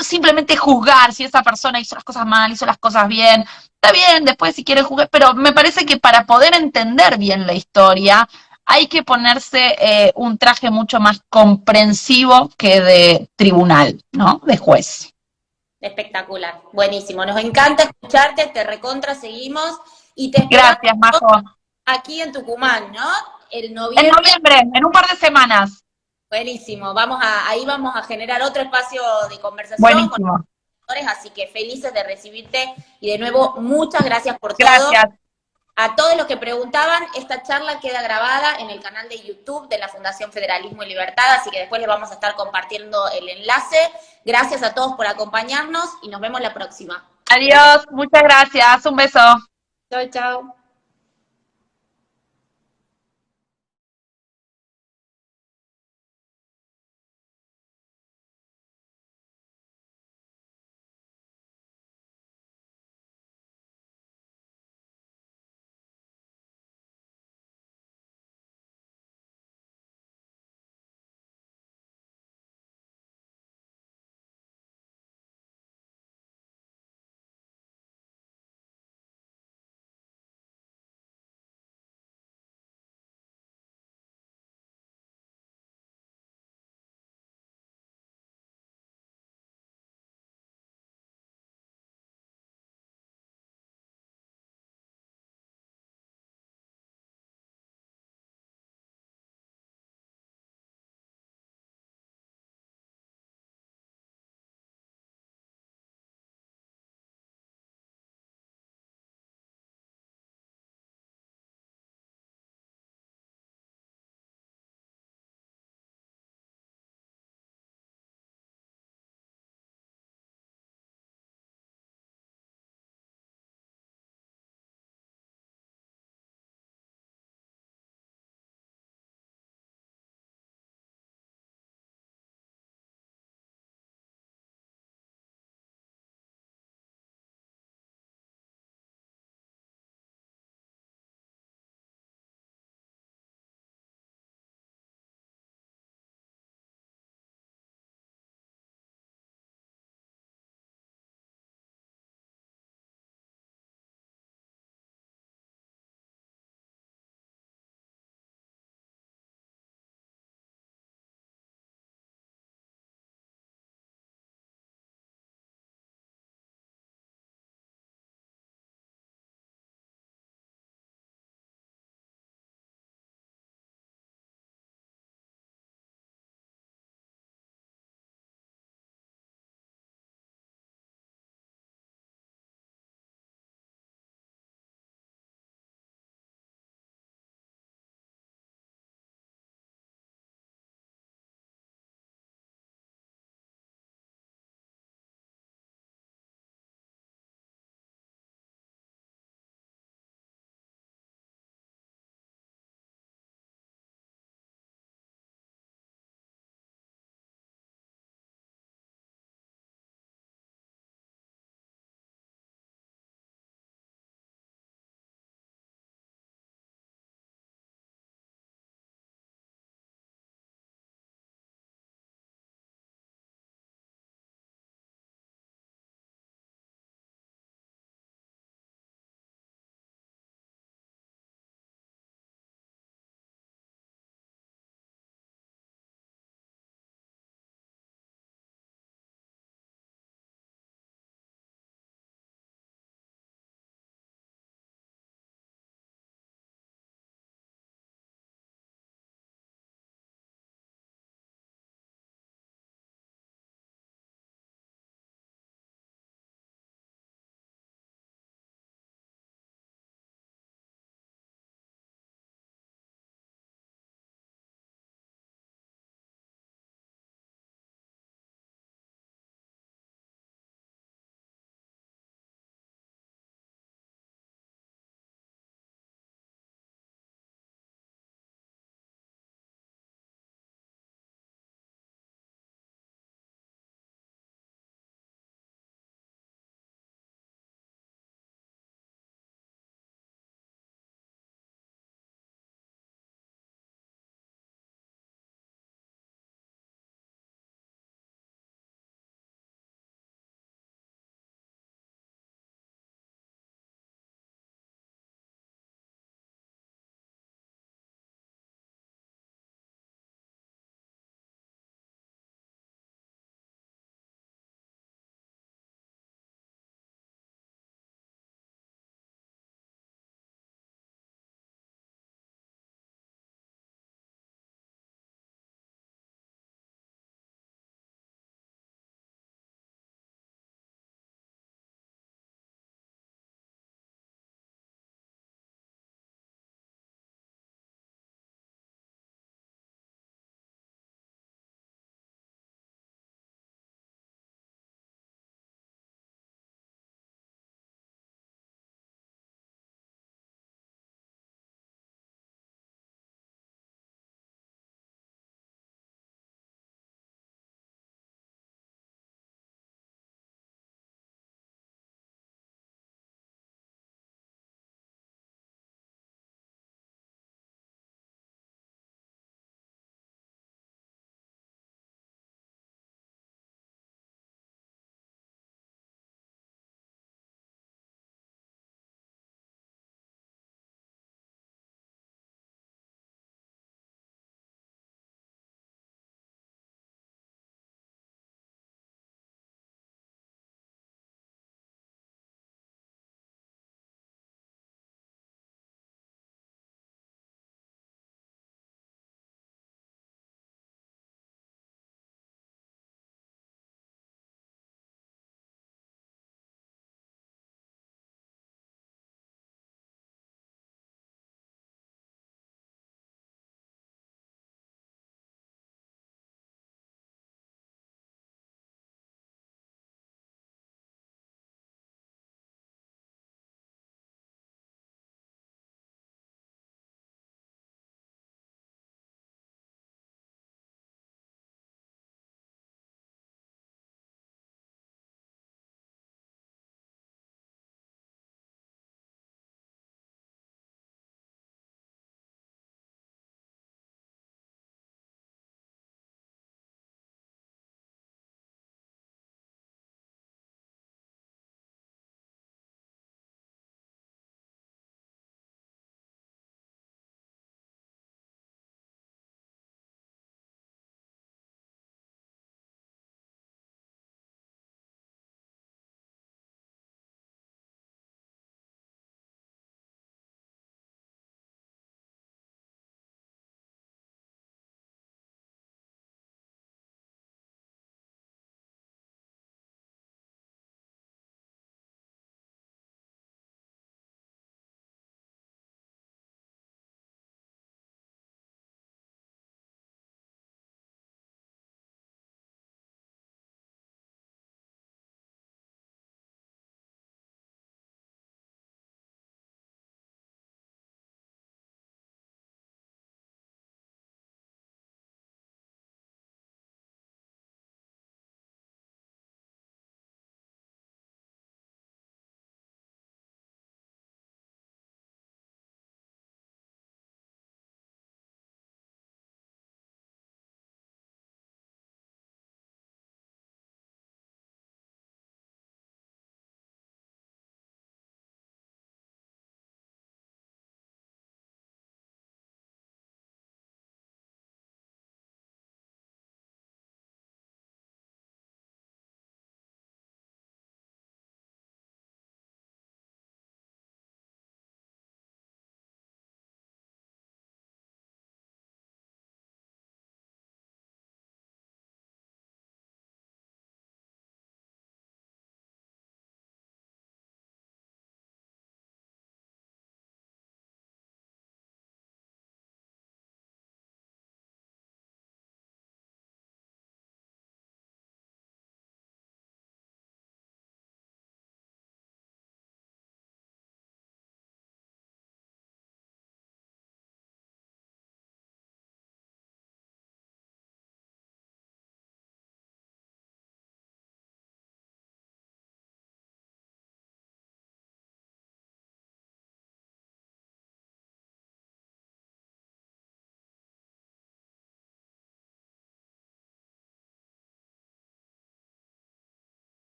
simplemente juzgar si esa persona hizo las cosas mal, hizo las cosas bien. Está bien, después si quiere juzgar, pero me parece que para poder entender bien la historia, hay que ponerse un traje mucho más comprensivo que de tribunal, ¿no? De juez. Espectacular, buenísimo. Nos encanta escucharte, te recontra seguimos y te esperamos. Gracias, Majo. Aquí en Tucumán, ¿no? En noviembre, en un par de semanas. Buenísimo, ahí vamos a generar otro espacio de conversación. Buenísimo. Con los autores, así que felices de recibirte y de nuevo muchas gracias por todo. Gracias. A todos los que preguntaban, esta charla queda grabada en el canal de YouTube de la Fundación Federalismo y Libertad, así que después les vamos a estar compartiendo el enlace. Gracias a todos por acompañarnos y nos vemos la próxima. Adiós, muchas gracias, un beso. Chao, chao.